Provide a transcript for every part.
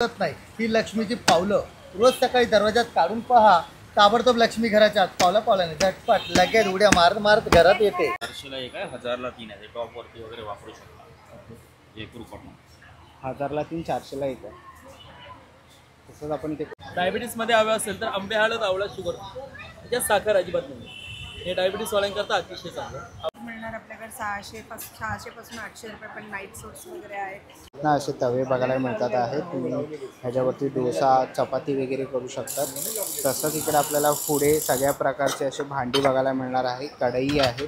नाही ही लक्ष्मीची पावलं रोज सकाळी दरवाजात काढून पहा, ताबडतोब लक्ष्मी घराच्या आत पावलाने झटपट लगेच उड्या मारत मारत घरात येते. 400 ला एक आहे, 1000 ला 3 आहे. टॉप वरती वगैरे वापरू शकता. जयपूर कॉटन 1000 ला 3, 400 ला एक आहे. तसंच आपण ते डायबिटीज मध्ये हवे असेल तर आंबे, हळद, आवळा, शुगर, त्याच्यात साखर अजिबात नाही. हे डायबिटीज वाल्यांकरता अतिशय चांगलं मिळणार. आपल्याकडे 600 पासून 800 रुपये पण नाईट सूट्स वगैरे आहेत ना. असे तवे बघायला मिळतात आहेत. तुम्ही ह्याच्यावरती डोसा, चपाती वगैरे करू शकतात. तसंच इकडे आपल्याला पुढे सगळ्या प्रकारचे असे भांडी बघायला मिळणार आहे. कढई आहे.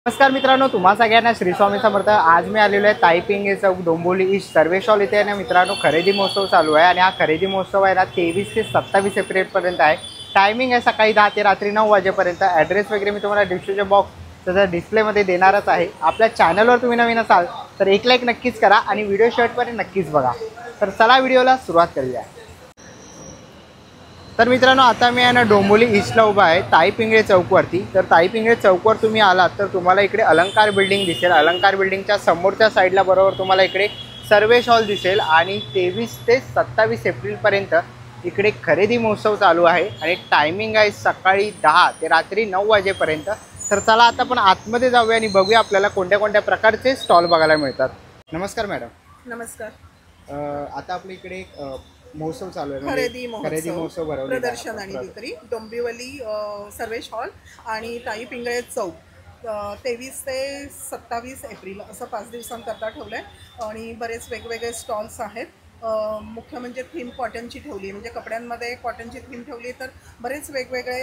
नमस्कार मित्रांनो, तुम्हा सगळ्यांना श्री स्वामी समर्थ. आज मी आलेलो आहे ताईपिंगे चौक, डोंबिवली ईस्ट सर्वेश हॉल इथे. ना मित्रांनो, खरेदी महोत्सव चालू आहे आणि हा खरेदी महोत्सव आहे ना 23 ते 27 एप्रिलपर्यंत आहे. टायमिंग आहे सकाळी 10 ते रात्री 9 वाजेपर्यंत. ॲड्रेस वगैरे मी तुम्हाला डिस्क्रिप्शन बॉक्स डिस्प्लेमध्ये देणारच आहे. आपल्या चॅनलवर तुम्ही नवीन असाल तर एक लाईक नक्कीच करा आणि व्हिडिओ शेवटपर्यंत नक्कीच बघा. तर चला व्हिडिओला सुरुवात करूया. तर मित्रांनो, आता मी आहे ना डोंबिवली ईस्टला उभा आहे ताईपिंगळे चौकवरती. तर ताईपिंगळे चौकवर तुम्ही आलात तर तुम्हाला इकडे अलंकार बिल्डिंग दिसेल. अलंकार बिल्डिंगच्या समोरच्या साईडला बरोबर तुम्हाला इकडे सर्वेश हॉल दिसेल. आणि 23 ते 27 एप्रिलपर्यंत इकडे खरेदी महोत्सव चालू आहे आणि टायमिंग आहे सकाळी 10 ते रात्री 9 वाजेपर्यंत. तर चला आता आपण आतमध्ये जाऊया आणि बघूया आपल्याला कोणत्या कोणत्या प्रकारचे स्टॉल बघायला मिळतात. नमस्कार मॅडम. नमस्कार. आता आपल्या इकडे एक महोत्सव चालू आहे, खरेदी महोत्सव भरवले प्रदर्शन आणि विक्री डोंबिवली सर्वेश हॉल आणि ताई पिंगळे चौक 23 ते 27 एप्रिल असं 5 दिवसांकरता ठेवलं आहे. आणि बरेच वेगवेगळे स्टॉल्स आहेत. मुख्य म्हणजे थीम कॉटनची ठेवली, म्हणजे कपड्यांमध्ये कॉटनची थीम ठेवली. तर बरेच वेगवेगळे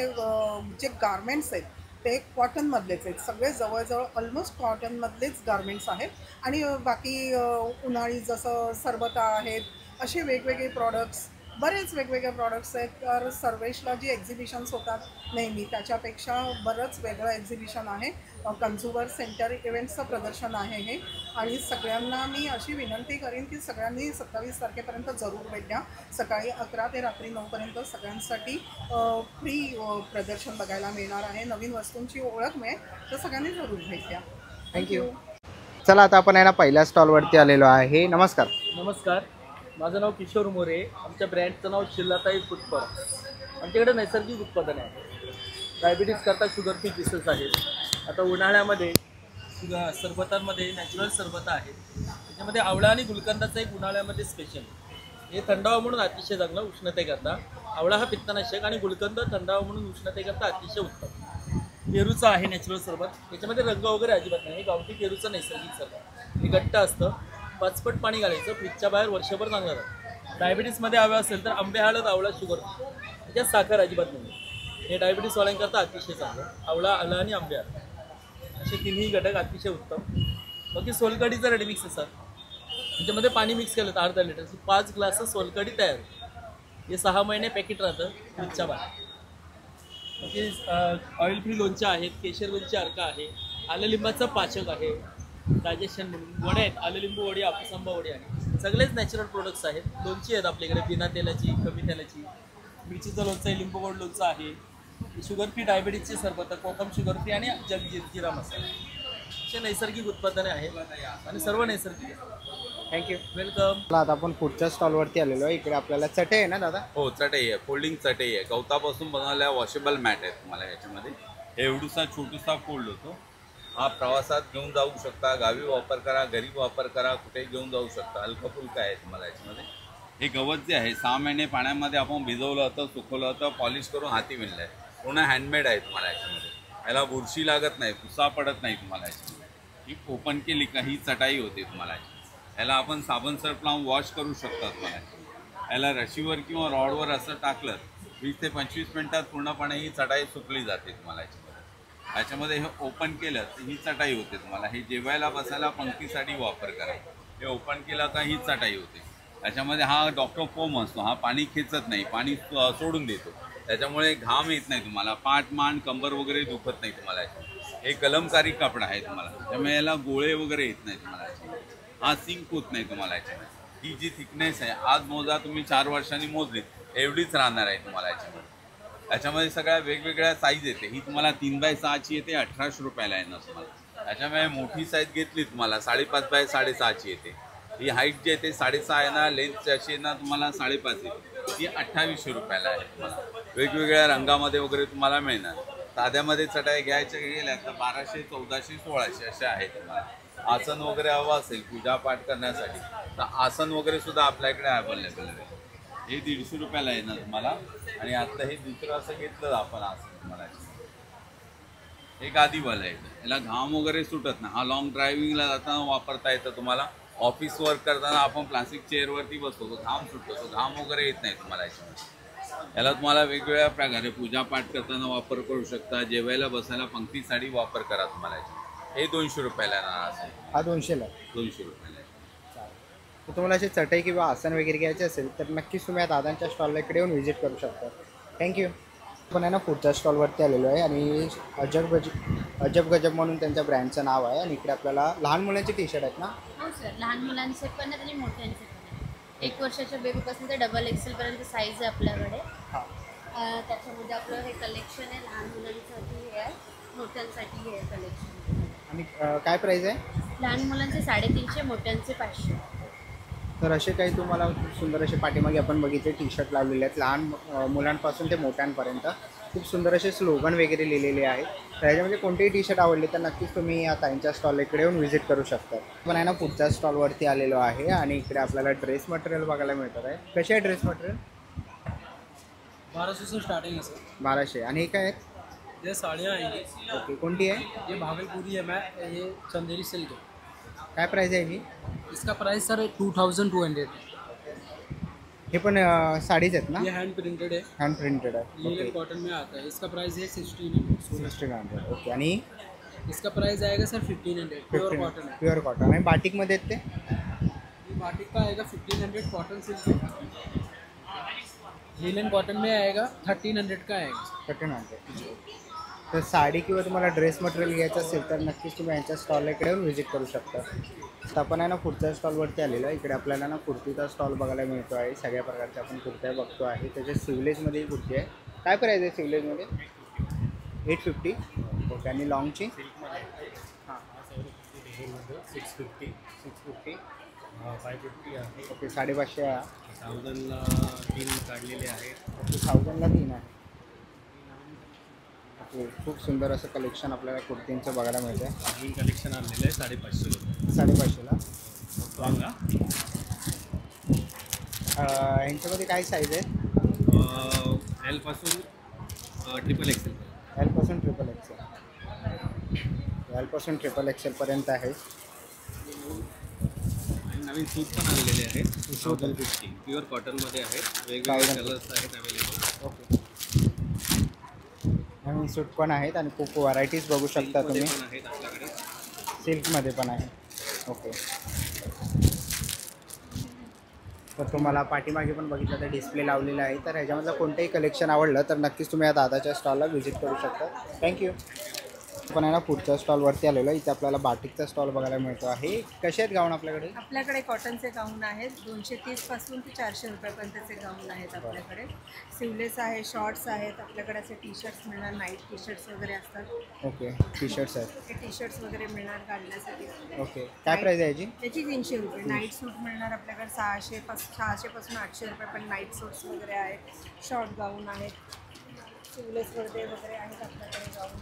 जे गारमेंट्स आहेत ते कॉटनमधलेच आहेत. सगळे जवळजवळ ऑलमोस्ट कॉटनमधलेच गारमेंट्स आहेत. आणि बाकी उन्हाळी जसं सरबता आहेत, असे वेगवेगळे प्रॉडक्ट्स, बरेच वेगवेगळे प्रॉडक्ट्स आहेत. तर सर्वेशला जी एक्झिबिशन्स होतात नेहमी त्याच्यापेक्षा बरंच वेगळं एक्झिबिशन आहे. कन्झ्युमर सेंटर इव्हेंट्सचं प्रदर्शन आहे हे. आणि सगळ्यांना मी अशी विनंती करीन की सगळ्यांनी 27 तारखेपर्यंत जरूर भेट द्या. सकाळी 11 ते रात्री 9पर्यंत सगळ्यांसाठी फ्री प्रदर्शन बघायला मिळणार आहे. नवीन वस्तूंची ओळख मिळेल, तर सगळ्यांनी जरूर भेट द्या. थँक्यू. चला आता आपण आहे ना पहिल्या स्टॉलवरती आलेलो आहे. नमस्कार. नमस्कार, माझं नाव किशोर मोरे. आमच्या ब्रँडचं नाव शिल्लाताई फूड प्रोडक्ट्स. आमच्याकडे नैसर्गिक उत्पादने आहेत. डायबिटीज करता शुगर फ्री ज्युसेस आहेत. आता उन्हाळ्यामध्ये सरबतांमध्ये नॅचरल सरबत आहेत. त्याच्यामध्ये आवळा आणि गुलकंदाचं एक उन्हाळ्यामध्ये स्पेशल. हे थंडावा म्हणून अतिशय चांगलं उष्णतेकरता. आवळा हा पित्तनाशक आणि गुलकंद थंडावा म्हणून उष्णतेकरता अतिशय उत्तम. पेरूचं आहे नॅचरल सरबत. त्याच्यामध्ये रंग वगैरे अजिबात नाही. हे गावठी पेरूचं नैसर्गिक सरबत. हे घट्ट असतं. 5 पट पाणी घालायचं, फ्रीजच्या बाहेर वर्षभर चांगलं राहतं. डायबिटीजमध्ये हवे असेल तर आंबे, हळद, आवळा, शुगर, त्याच्यात साखर अजिबात नाही. हे डायबिटीज वाल्यांकरता अतिशय चांगलं. आवळा, आलं आणि आंबे, असे तिन्ही घटक अतिशय उत्तम. बाकी सोलकढीचं रेडीमिक्स आहे सर. त्याच्यामध्ये पाणी मिक्स केलं तर अर्धा लिटर 5 ग्लास सोलकढी तयार. हे 6 महिने पॅकेट राहतं फ्रीजच्या बाहेर. बाकी ऑइल फ्री लोणचं आहेत, केशर लोणची अर्का आहे, आलं लिंबाचं पाचक आहे, डायजेशन म्हणून वडे आहेत, आलं लिंबू वडी, हापूस आंबा वडी आहे. सगळेच नॅचरल प्रोडक्ट्स आहेत. लोणची आहेत आपल्याकडे बिना तेलाची, कमी तेलाची. मिरचीचं लोणचं आहे, लिंबू गोड लोणचं आहे, शुगर फ्री डायबिटीजचे सरबत, कोकम शुगर फ्री आणि जिरा मसाला. असे नैसर्गिक उत्पादने आहेत आणि सर्व नैसर्गिक आहेत. थँक्यू. वेलकम. आता आपण पुढच्या स्टॉलवरती आलेलो आहे. इकडे आपल्याला चटई आहे ना दादा? हो, चटई आहे. फोल्डिंग चटई आहे. गवतापासून बनवलेल्या वॉशेबल मॅट आहेत तुम्हाला याच्यामध्ये. हे एवढूसा छोटूसा फोल्ड होतो. हा प्रवासात घेऊन जाऊ शकता, गावी वापर करा, घरी वापर करा, कुठेही घेऊन जाऊ शकता. हलका फुलका आहे तुम्हाला याच्यामध्ये. हे गवत जे आहे 6 महिने पाण्यामध्ये आपण भिजवलं होतं, सुकवलं होतं, पॉलिश करून हाती विणलं आहे. पूर्ण हँडमेड आहे तुम्हाला याच्यामध्ये. याला बुरशी लागत नाही, पुसा पडत नाही तुम्हाला याच्यामध्ये. ही ओपन केली का ही चटाई होते तुम्हाला. याला आपण साबण सर्फ लावून वॉश करू शकता तुम्हाला. याला रशीवर किंवा रॉडवर असं टाकलं 20 ते 25 मिनटात पूर्णपणे ही चटाई सुकली जाते तुम्हाला याच्यामध्ये. याच्यामध्ये हे ओपन केलं तर ही चटाई होते तुम्हाला. हे जेवायला बसायला पंक्तीसाठी वापर करा. हे ओपन केलं का ही चटाई होते. याच्यामध्ये हा डॉक्टर फोम असतो. हा पाणी खेचत नाही, पाणी सोडून देतो. त्याच्यामुळे घाम येत नाही तुम्हाला, पाठ, मान, कंबर वगैरे दुखत नाही तुम्हाला. हे कलमकारी कपडा आहे तुम्हाला, त्यामुळे याला गोळे वगैरे येत नाही तुम्हाला. हा सिंक होत नाही तुम्हाला याच्यामध्ये. ही जी थिकनेस आहे आज मोजा तुम्ही 4 वर्षांनी मोजली एवढीच राहणार आहे तुम्हाला याच्यामध्ये. याच्यामध्ये सगळ्या वेगवेगळ्या साईज येते. ही तुम्हाला 3x6ची येते, 1800 रुपयाला येणार तुम्हाला. त्याच्यामुळे मोठी साईज घेतली तुम्हाला 5.5 बाय 6.5ची येते. ही हाईट जी आहे ते 6.5 आहे ना, लेंथ अशी आहे ना तुम्हाला 5.5 येते. ती 2800 रुपयाला आहे. तुम्हाला वेगवेगळ्या रंगामध्ये वगैरे तुम्हाला मिळणार. साध्यामध्ये चटाई घ्यायच्या गेल्या तर 1200, 1400, 1600 असे आहेत. तुम्हाला आसन वगैरे हवं असेल पूजापाठ करण्यासाठी तर आसन वगैरे सुद्धा आपल्याकडे अवेलेबल आहे. हे 150 रुपयाला येणार तुम्हाला. आणि आता हे दुसरं असं घेतलं आपण आसन तुम्हाला, हे गादीवाला आहे. याला घाम वगैरे सुटत नाही. हा लॉंग ड्रायव्हिंगला जाताना वापरता येतं तुम्हाला. ऑफिस वर्क करताना आपण प्लास्टिक चेअरवरती बसतो, तो घाम सुटतो, तो घाम वगैरे येत नाही तुम्हाला याच्यामध्ये. याला तुम्हाला वेगवेगळ्या प्रकारे पूजापाठ करताना वापर करू शकता. जेवायला बसायला पंक्ती साडी वापर करा तुम्हाला याच्यामध्ये. हे 200 रुपयाला येणार असेल. हा 200ला. 200 रुपयाला आहे. तर तुम्हाला अशी चटई किंवा आसन वगैरे घ्यायचे असेल तर नक्कीच तुम्ही या दादांच्या स्टॉलला इकडे येऊन व्हिजिट करू शकता. थँक्यू. आपण आहे ना पुढच्या स्टॉलवरती आलेलो आहे आणि अजब गजब म्हणून त्यांच्या ब्रँडचं नाव आहे. आणि इकडे आपल्याला लहान मुलांचे टी शर्ट आहेत ना? हो सर, लहान मुलांचे पण आहेत आणि मोठ्यांचे पण आहेत. 1 वर्षाच्या बेबीपासून ते डबल एक्सेल पर्यंत साईज आहे आपल्याकडे. त्याच्यामध्ये आपलं हे कलेक्शन आहे. लहान मुलांसाठी हे आहे, मोठ्यांसाठी हे कलेक्शन. आणि काय प्राईस आहे? लहान मुलांचे 350, मोठ्यांचे 500. तर असे काही तुम्हाला खूप सुंदर असे पाठीमागे आपण बघितले टी शर्ट लावलेले आहेत. लहान मुलांपासून ते मोठ्यांपर्यंत खूप सुंदर असे स्लोगन वगैरे लिहिलेले आहेत. तर ह्याच्यामध्ये कोणतेही टी शर्ट आवडले तर नक्कीच तुम्ही या ताईंच्या स्टॉल इकडे येऊन व्हिजिट करू शकता. पण आहे ना पुढच्या स्टॉलवरती आलेलो आहे आणि इकडे आपल्याला ड्रेस मटेरियल बघायला मिळतात आहे. कसे आहे ड्रेस मटेरियल? 1200 से स्टार्टिंग है सर. 1200. आणि हे काय आहेत? ये साड़ियाँ आएंगी. ओके, कोणती आहे? ये भागलपुरी है मैम, ये चंदेरी सिल्क है. काय प्राईस आहे ही? इसका प्राइस सर 2200. हे पण साडीज आहेत ना? ये हैंड प्रिंटेड है, हँड प्रिंटेड आहे. लिनन ओके, कॉटन में आता है. इसका प्राइस है 1600. 1600. ओके. आणि इसका प्राइस आएगा सर 1500. प्योर कॉटन है. Pure cotton. आणि बाटिकमध्ये आहेत ते? ये बाटिक का आएगा 1500. कॉटन सिल्क है. लिनन कॉटन में आएगा 1300 का आएगा. 1300. तर साडी किंवा तुम्हाला ड्रेस मटेरियल घ्यायचं असेल तर नक्कीच तुम्ही यांच्या स्टॉलला इकडे येऊन व्हिजिट करू शकता. तर आपण आहे ना पुढच्या स्टॉलवरती आलेलो आहे. इकडे आपल्याला ना कुर्तीचा स्टॉल बघायला मिळतो आहे. सगळ्या प्रकारच्या आपण कुर्त्या बघतो आहे. त्याच्या सिवलेजमध्येही कुर्ती आहे. काय प्राईस आहे सिवलेजमध्ये? 850. ओके. आणि लॉंगची? हां, 650 650. 550 आहे. ओके, 550 आहे. 1000ला 3 काढलेले आहेत. ओके, 1000ला 3 आहे. ओके, खूप सुंदर असं कलेक्शन आपल्याला कुर्तींचं बघायला मिळतं आहे. नवीन कलेक्शन आणलेलं आहे 550 रुपये. 550ला. लॉंग ह्यांच्यामध्ये काय साईज आहे? एलपासून XXL. एलपासून XXL. एलपासून XXLपर्यंत आहे. आणि नवीन सूट पण आणलेले आहेत. 1050 प्युअर कॉटनमध्ये आहेत. वेगवेगळे कलर्स आहेत अवेलेबल. ओके. नवीन सूट पण आहेत आणि खूप व्हरायटीज बघू शकता तुम्ही. पण आहेत आपल्याकडे. सिल्कमध्ये पण आहे. ओके. तर तुम्हाला पाठीमागे पण बघितलं तर डिस्प्ले लावलेला आहे. तर ह्याच्यामधलं कोणतंही कलेक्शन आवडलं तर नक्कीच तुम्ही या दादाच्या स्टॉलला व्हिजिट करू शकता. थँक्यू. पण आहे ना पुढच्या स्टॉलवरती आलेलो आहे. इथे आपल्याला बाटिकचा स्टॉल बघायला मिळतो आहे. कसे आहेत गाऊन आपल्याकडे? आपल्याकडे कॉटनचे गाऊन आहेत. 230 पासून ते 400 रुपयापर्यंतचे गाऊन आहेत आपल्याकडे. सिवलेस आहे, शॉर्ट्स आहेत. आपल्याकडे असे टी शर्ट्स मिळणार, नाईट टी शर्ट्स वगैरे असतात. ओके, टी शर्ट्स आहेत. हे टी शर्ट्स वगैरे मिळणार घालण्यासाठी. ओके. काय प्राईस आहे याची? त्याची 300 रुपये. नाईट सूट मिळणार आपल्याकडे 600 पासून 800 रुपये. पण नाईट सूट्स वगैरे आहेत. शॉर्ट गाऊन आहेत. सिवलेस वगैरे आहेत आपल्याकडे गाऊन.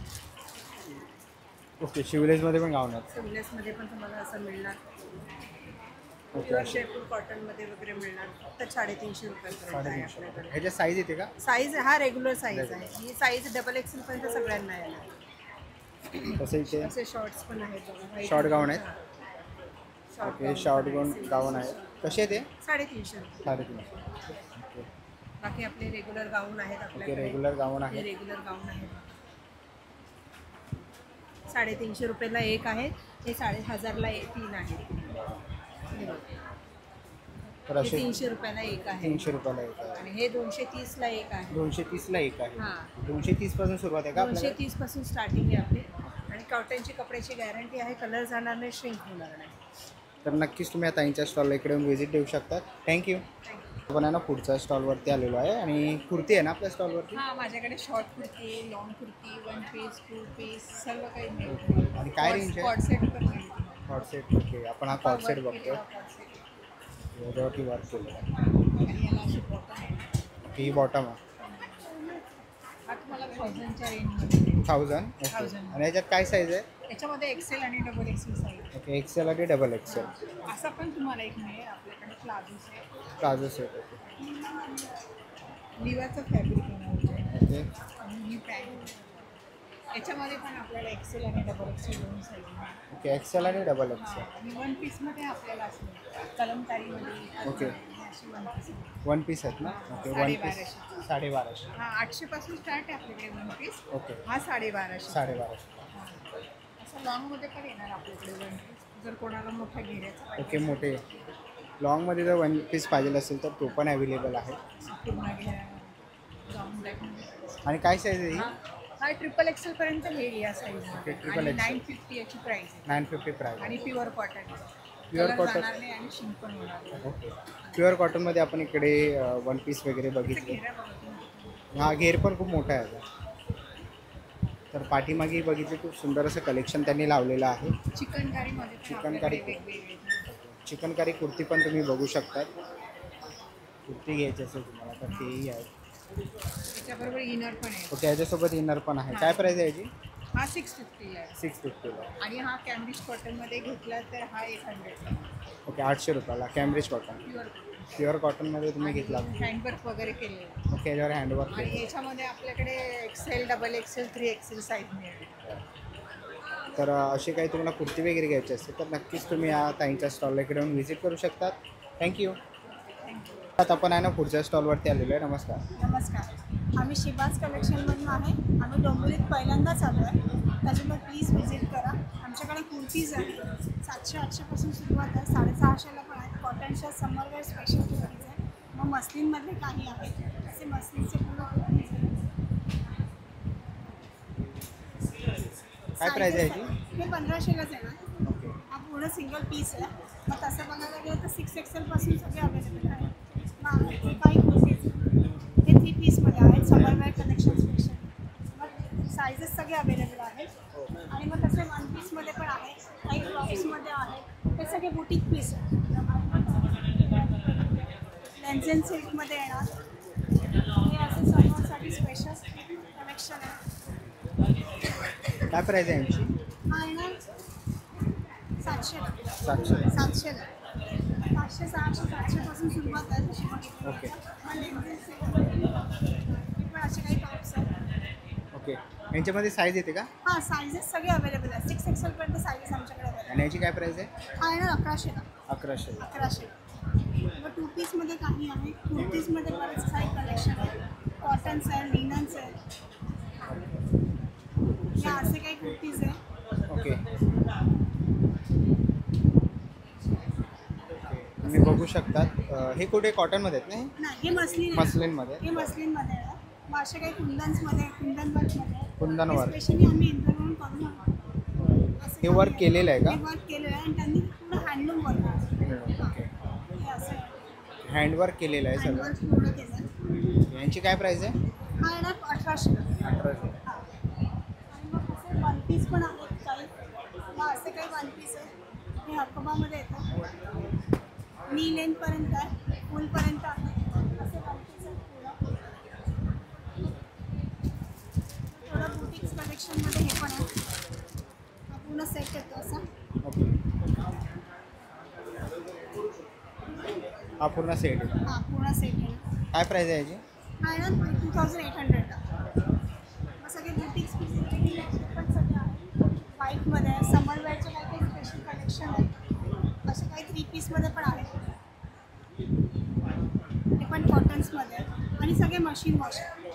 ओके, शिवलेजमध्ये पण गाऊन आहेत. सिवलेसमध्ये पण तुम्हाला असं मिळणार. ओके. प्युअर जयपूर कॉटनमध्ये वगैरे मिळणार. फक्त 350 रुपयापर्यंत आहे आपल्याकडे. ह्याच्या साईज येते का? साईज हा रेग्युलर साईज आहे. ही साईज XXL पर्यंत सगळ्यांना येणार. तसे इथे असे शॉर्ट्स पण आहेत बघा. शॉर्ट गाऊन आहेत. ओके, शॉर्ट गाऊन आहे. कसे ते? 350 रुपये. 350. ओके. बाकी आपले रेग्युलर गाऊन आहेत ओके, आपल्याकडे. रेग्युलर गाऊन हे आहे. रेग्युलर गाऊन आहेत. 350 रुपयाला एक आहे. हे 1000ला 3 आहे. तर हे असे 300 रुपयाला एक आहे. 300 रुपयाला एक आहे. आणि हे 230ला एक आहे. 230ला एक आहे. हां. 230 पासून सुरुवात आहे का आपल्याकडे? 230 पासून स्टार्टिंग आहे आपली. आणि कॉटनची कपड्याची गॅरंटी आहे. कलर जाणार नाही, श्रिंक होणार नाही. तर नक्कीच तुम्ही आता ताईंच्या स्टॉलला इकडे व्हिजिट देऊ शकता. थँक्यू. थँक्यू. आपण आहे ना पुढच्या स्टॉलवरती आलेलो आहे आणि कुर्ती आहे ना आपल्या स्टॉलवरती. हां, माझ्याकडे short kurti, long kurti, 1 piece, 2 piece सर्व काही मिळेल. आणि काय रेंज आहे? कॉट सेट पण मिळेल. Cot set. ओके, आपण हा कॉट सेट बघतो. याच्यावरती वर्क केलं आहे. आणि याला अशी बॉटम आहे. ओके, ही बॉटम आहे. हा तुम्हाला 1000च्या रेंजमध्ये. 1000. ओके. 1000. आणि याच्यात काय साईज आहे? याच्यामध्ये एक्सेल आणि double XL size. Okay, XL आणि डबल एक्सेल. असा पण तुम्हाला एक मिळेल. आपल्याकडे palazzo set. Palazzo set. Okay. लिवाचं फॅब्रिक येणार. ओके. आणि ही पॅन्ट. याच्यामध्ये पण आपल्याला एक्सेल आणि डबल एक्सेल दोन साईज मिळेल. ओके, एक्सेल आणि डबल एक्सेल. आणि 1 पीसमध्ये आपल्याला असं कलमकारीमध्ये ओके. अशी 1 पीस. 1 पीस आहेत ना. Okay, 1 piece 1250. हा 800 पासून स्टार्ट आहे आपल्याकडे 1 पीस. ओके. हा 1250. 1250. असं लॉंगमध्ये पण येणार आपल्याकडे 1 पीस जर कोणाला मोठा घेण्याचा पाहिजे. ओके, मोठे लॉंगमध्ये जर 1 पीस पाहिजे असेल तर तो पण अवेलेबल आहे. पूर्ण घ्या जाऊन बॅगमध्ये. आणि काय साईज आहे ही? हा ट्रिपल एक्सेल पर्यंत घेईल या साईज. ओके, ट्रिपल आणि एक्सेल. 950 याची प्राइस आहे. 950 प्राईस. आणि प्युअर कॉटन. Pure cotton. जाणार नाही आणि शिंक पण होणार नाही. ओके, प्युअर कॉटनमध्ये आपण इकडे 1 पीस वगैरे बघितले. घेरा बघा तुम्ही. हा घेर पण खूप मोठा आहे आता. तर पाठीमागे बघितले खूप सुंदर असं कलेक्शन त्यांनी लावलेलं आहे. चिकनकारीमध्ये पण चिकनकारी. आपल्याकडे वेगवेगळे. चिकनकारी कुर्ती पण तुम्ही बघू शकता. कुर्ती घ्यायची असेल तुम्हाला तर तेही आहे. त्याच्याबरोबर इनर पण आहे. ओके, याच्यासोबत इनर पण आहे. काय प्राईस आहे याची? हा 650 आहे. 650ला. आणि हा कॅम्ब्रिज कॉटनमध्ये घेतला तर हा 800. ओके, 800 रुपयाला कॅम्ब्रिज कॉटन. प्युअर प्युअर कॉटनमध्ये तुम्ही घेतला. हँडवर्क वगैरे केलेलं. ओके, याच्यावर हँडवर्क आणि केलं. याच्यामध्ये आपल्याकडे XL, double XL, 3 XL size मिळेल. तर अशी काही तुम्हाला कुर्ती वगैरे घ्यायची असेल तर नक्कीच तुम्ही या ताईंच्या स्टॉलला इकडे येऊन व्हिजिट करू शकतात. थँक्यू. आता आपण आहे ना पुढच्या स्टॉलवरती आलेलो आहे. नमस्कार. नमस्कार, आम्ही शिबाज कलेक्शनमधून आहे. आम्ही डोंबिवलीत पहिल्यांदाच आलो आहे. त्याच्यामुळे प्लीज व्हिजिट करा. आमच्याकडे कुर्तीज आहे 700-800पासून सुरुवात आहे. 650ला पण आहेत. कॉटनच्या समरवेअर स्पेशल कुर्तीज आहे. मग मस्लिनमध्ये काही आहेत असे मस्लिनचे पूर्ण कुर्तीज आहेत. काय प्राईस आहे याची? हे 1500लाच आहे ना. ओके. हा पूर्ण सिंगल पीस आहे. मग तसं बघायला गेलं तर 6 एक्सेलपासून सगळे अवेलेबल आहे. मग हे काही कुर्तीज हे 3 पीसमध्ये आहेत. समरवेअर कलेक्शन स्पेशल. मग सायझेस सगळे अवेलेबल आहेत. आणि मग तसे 1 पीसमध्ये पण आहे. काही फ्रॉक्समध्ये आहे. हे सगळे बुटीक पीस आहे. लेन्झन सिल्कमध्ये येणार. हे असे समरसाठी स्पेशल कलेक्शन आहे. काय प्राईस आहे यांची? हा येणार 700ला. 700. 700ला. 500, 600, 700पासून सुरुवात आहे तशी बघितली. ओके. पण असे काही टॉप्स आहेत. ओके, यांच्यामध्ये साईज येते का? हां, सायझेस सगळे अवेलेबल आहेत. 6 एक्सेलपर्यंत सायझेस आमच्याकडे अवेलेबल. आणि याची काय प्राईस आहे? हा येणार 1100ला. 1100. 1100. मग 2 पीसमध्ये काही आहे. कुर्तीजमध्ये बरेच काही कलेक्शन आहे. कॉटन्स आहे, लिनन्स आहे. या असे काही कुर्तीज आहे. ओके. तुम्ही बघू शकतात. हे कुठे कॉटनमध्ये आहेत ना? नाही, हे मस्लिन आहे. मस्लिनमध्ये. हे मस्लिनमध्ये आहे. मग असे काही कुंदन्समध्ये, कुंदन वर्कमध्ये. कुंदन वर्क. स्पेशली आम्ही इंटरव्ह्यू करून आणतो. हे वर्क केलेलं आहे का? हे वर्क केलेलं आहे आणि त्यांनी पूर्ण हँडलूम वर्क आहे. ओके. हे असं आहे. हँडवर्क केलेलं आहे सगळं. हँडवर्क पूर्ण केलं आहे. यांची काय प्राईस आहे? हा येणार 1800. 1800. आणि मग असे 1 पीस पण आहेत काही. मग असे काही 1 पीस आहे. हे हकबामध्ये येतं. नी लेंथपर्यंत आहे. फुलपर्यंत आहे. असे 1 पीस आहेत पूर्ण. थोडं बुटिक्स कलेक्शनमध्ये हे पण आहे. हा पूर्ण सेट येतो असा. ओके. हा पूर्ण सेट आहे. हा पूर्ण सेट आहे. काय प्राईस आहे याची? हा येणार 2800ला. मग सगळे बुटिक्स पण सगळे आहे. व्हाईटमध्ये आहे. समरवेअरचे काही काही स्पेशल कलेक्शन आहे. असे काही 3 पीसमध्ये पण आहेत. ते पण कॉटन्समध्ये आहे. आणि सगळे मशीन वॉश आहे.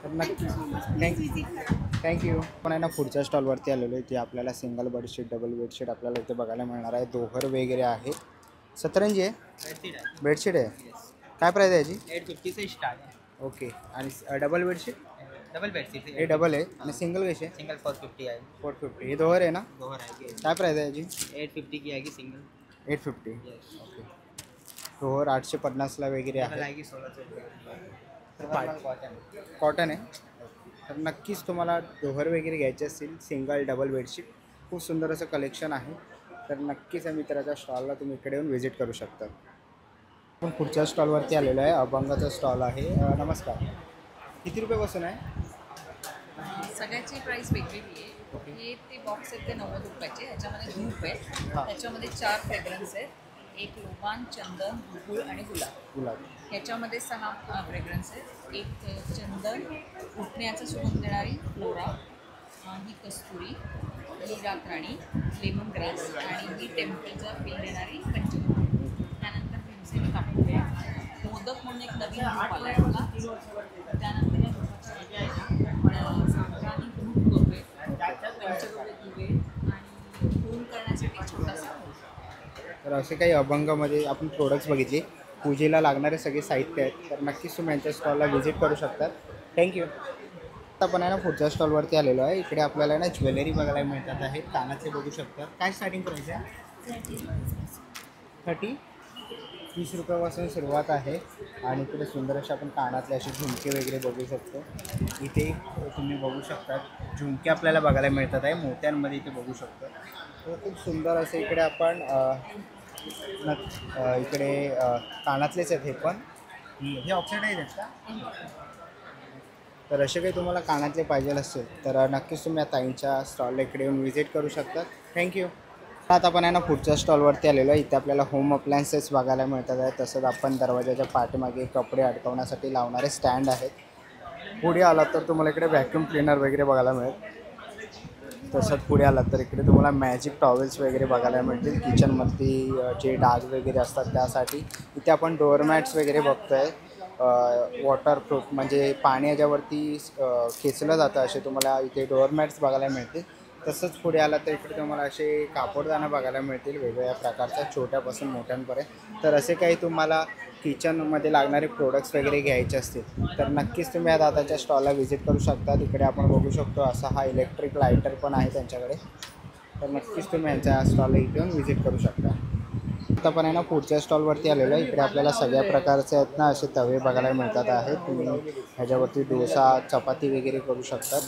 Thank you so much. Please visit करा. थँक्यू. पण आहे ना पुढच्या स्टॉलवरती आलेलो आहे. ते आपल्याला सिंगल बेडशीट, डबल बेडशीट आपल्याला इथे बघायला मिळणार आहे. दोहर वगैरे आहे. सतरंजी आहे. बेडशीट आहे. काय प्राईस आहे याची? 850 से स्टार्ट है. ओके. आणि डबल बेडशीट? डबल बेडशीट हे डबल आहे. आणि सिंगल कशी आहे? सिंगल 450 है. 450. हे दोहर आहे ना? दोहर आएगी. काय प्राईस आहे याची? 850 की आएगी सिंगल. 850. यस. ओके. डोहर 850ला वगैरे आहे. लायकी 1600 रुपये. कॉटन आहे. तर नक्कीच तुम्हाला डोहर वगैरे घ्यायचे असतील सिंगल डबल बेडशीट खूप सुंदर असं कलेक्शन आहे. तर नक्कीच या मित्राच्या स्टॉलला तुम्ही इकडे येऊन व्हिजिट करू शकता. आपण पुढच्या स्टॉलवरती आलेलो आहे. अभंगाचा स्टॉल आहे. नमस्कार. किती रुपयापासून आहे? सगळ्याची प्राइस वेगवेगळी आहे. हे ते बॉक्स आहेत ते 90 रुपयाचे. ह्याच्यामध्ये धूप आहे. त्याच्यामध्ये 4 फ्रेग्रन्स आहेत. एक लोबान, चंदन, गुळ आणि गुलाब. ह्याच्यामध्ये 6 फ्रेग्रन्स आहेत. एक चंदन, उठण्याचा सुगंध देणारी फ्लोरा, ही कस्तुरी, ही रातराणी, लेमन ग्रास आणि ही टेम्पलचा फील देणारी पंचगंगा. त्यानंतर भीमसेनी कापूर, मोदक म्हणून एक नवीन धूप आला आहे मला. त्यानंतर साखरानी धूप कपे, पंचगव्य दिवे आणि होम करण्यासाठी छोटासा. तर असे काही अभंगामध्ये आपण प्रोडक्ट्स बघितले. पूजेला लागणारे सगळे साहित्य आहेत. तर नक्कीच तुम्ही यांच्या स्टॉलला व्हिजिट करू शकतात. थँक्यू. आपण आहे ना पुढच्या स्टॉलवरती आलेलो आहे. इकडे आपल्याला ना ज्वेलरी बघायला मिळतात आहेत. कानाचे बघू शकतात. काय स्टार्टिंग प्राईस आहे? 30 रुपयापासून सुरुवात आहे. आणि इकडे सुंदर असे आपण कानातले असे झुमके वगैरे बघू शकतो. इथे तुम्ही बघू शकतात झुमके आपल्याला बघायला मिळतात आहे. मोत्यांमध्ये इथे बघू शकतो. तर खूप सुंदर असे इकडे आपण इकडे कानातलेच आहेत. हे पण हे ऑक्सिडाइज आहेत का? तर असे काही तुम्हाला कानातले पाहिजे असेल तर नक्कीच तुम्ही या ताईंच्या स्टॉलला इकडे येऊन व्हिजिट करू शकता. थँक्यू. आता आपण आहे ना पुढच्या स्टॉलवरती आलेलो आहे. इथे आपल्याला होम अप्लायन्सेस बघायला मिळतात आहे. तसंच आपण दरवाजाच्या पाठीमागे कपडे अडकवण्यासाठी लावणारे स्टँड आहेत. पुढे आलात तर तुम्हाला इकडे व्हॅक्यूम क्लीनर वगैरे बघायला मिळेल. तसंच पुढे आलात तर इकडे तुम्हाला मॅजिक टॉवेल्स वगैरे बघायला मिळतील. किचनमधली जे डाग वगैरे असतात त्यासाठी. इथे आपण डोअरमॅट्स वगैरे बघतो आहे. वॉटरप्रूफ म्हणजे पाणी याच्यावरती खेचलं जातं असे तुम्हाला इथे डोअरमॅट्स बघायला मिळतील. तसंच पुढे आला तर इकडे तुम्हाला असे कापडदानं बघायला मिळतील वेगवेगळ्या प्रकारच्या छोट्यापासून मोठ्यांपर्यंत. तर असे काही तुम्हाला किचनमध्ये लागणारे प्रोडक्ट्स वगैरे घ्यायचे असतील तर नक्कीच तुम्ही या दादाच्या स्टॉलला व्हिजिट करू शकता. तिकडे आपण बघू शकतो असा हा इलेक्ट्रिक लायटर पण आहे त्यांच्याकडे. तर नक्कीच तुम्ही यांच्या स्टॉलला इथे येऊन व्हिजिट करू शकता. आता पण आहे ना पुढच्या स्टॉलवरती आलेलो आहे. इकडे आपल्याला सगळ्या प्रकारचे आहेत ना असे तवे बघायला मिळतात आहेत. तुम्ही ह्याच्यावरती डोसा चपाती वगैरे करू शकतात.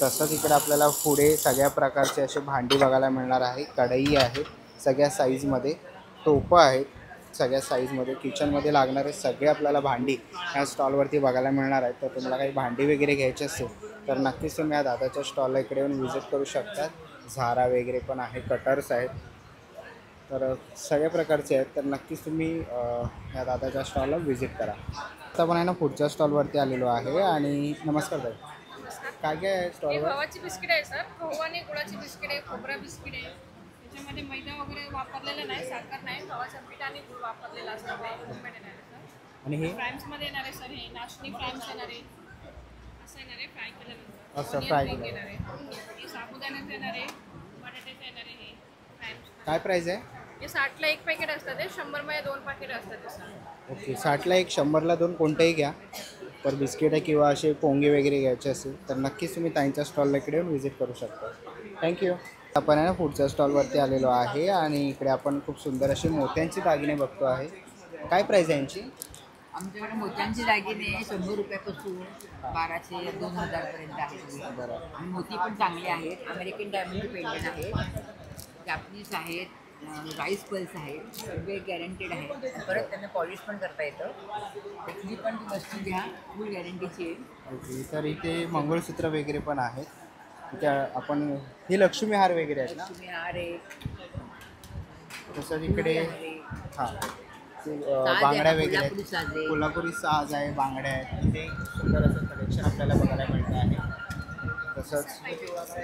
तसंच इकडे आपल्याला पुढे सगळ्या प्रकारचे असे भांडी बघायला मिळणार आहे. कढई आहे सगळ्या साईजमध्ये. टोपं आहेत सगळ्या साईजमध्ये. किचनमध्ये लागणारे सगळे आपल्याला भांडी ह्या स्टॉलवरती बघायला मिळणार आहेत. तर तुम्हाला काही भांडी वगैरे घ्यायची असेल तर नक्कीच तुम्ही या दादाच्या स्टॉलला इकडे येऊन व्हिजिट करू शकतात. झारा वगैरे पण आहे. कटर्स आहेत. तर सगळ्या प्रकारचे आहेत. तर नक्कीच तुम्ही या दादाच्या स्टॉलला व्हिजिट करा. आता पण आहे ना पुढच्या स्टॉलवरती आलेलो आहे. आणि नमस्कार ताई. काय काय आहे स्टॉलवर? गव्हाची बिस्किट आहे सर. गहू आणि गुळाची बिस्किट आहे. खोबरा बिस्किट आहे. त्याच्यामध्ये मैदा वगैरे वापरलेला नाही, साखर नाही, गव्हाचं पीठ आणि गुळ वापरलेला असतो. होममेड येणार आहे सर. आणि हे फ्राईम्समध्ये येणार आहे सर. हे नाचणी फ्राईम्स येणार आहे. असं येणार आहे फ्राय केल्यानंतर. असं फ्राय केलं येणार आहे. हे साबुदाण्याचं येणार आहे. बटाट्याचं येणार आहे. हे फ्राईम्स. काय प्राईस आहे? हे 60ला 1 पॅकेट असतात. ते 100मध्ये 2 पॅकेट असतात सर. ओके. 60ला 1 100ला 2 कोणतेही घ्या. तर बिस्किट किंवा असे पोंगे वगैरे घ्यायचे असेल तर नक्कीच तुम्ही ताईंच्या स्टॉलला इकडे येऊन व्हिजिट करू शकता. थँक्यू. आपण आहे ना पुढच्या स्टॉलवरती आलेलो आहे. आणि इकडे आपण खूप सुंदर असे मोत्यांचे दागिने बघतो आहे. काय प्राईस आहे यांची? आमच्याकडे मोत्यांचे दागिने 100 रुपयापासून 1200 2000 आहेत. बरं. आणि मोती पण चांगले आहेत. अमेरिकन डायमंड पेंडंट आहेत. जापनीज आहेत. राईस पल्स आहेत. सगळे गॅरंटेड आहेत. परत त्यांना पॉलिश पण करता येतं. त्याची पण ती वस्तू घ्या फुल गॅरंटीची आहे. ओके. तर इथे मंगळसूत्र वगैरे पण आहेत. इथे आपण हे लक्ष्मी हार वगैरे आहेत ना? लक्ष्मी हार आहे. तसंच इकडे हां बांगड्या वगैरे आहेत. कोल्हापुरी साज आहे. बांगड्या आहेत. इथे सुंदर असं कलेक्शन आपल्याला बघायला मिळतं आहे. तसंच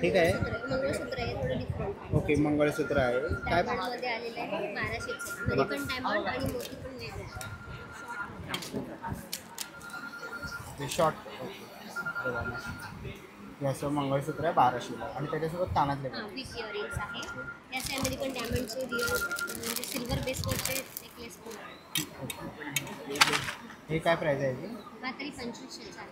ठीक आहे. मंगळसूत्र आहे थोडं डिफरंट. ओके. मंगळसूत्र आहे. काय मध्ये आलेलं आहे 1200चं. मध्ये पण डायमंड आणि मोती पण वेगळे. शॉर्ट. ओके. याचं मंगळसूत्र आहे 1200ला. आणि त्याच्यासोबत कानातले विथ इयरिंग्स आहे. याचे अमेरिकन डायमंडचे म्हणजे सिल्वर बेसवरचे नेकलेस पण. हे काय प्राईस आहे याची? हा तरी 2500चा आहे.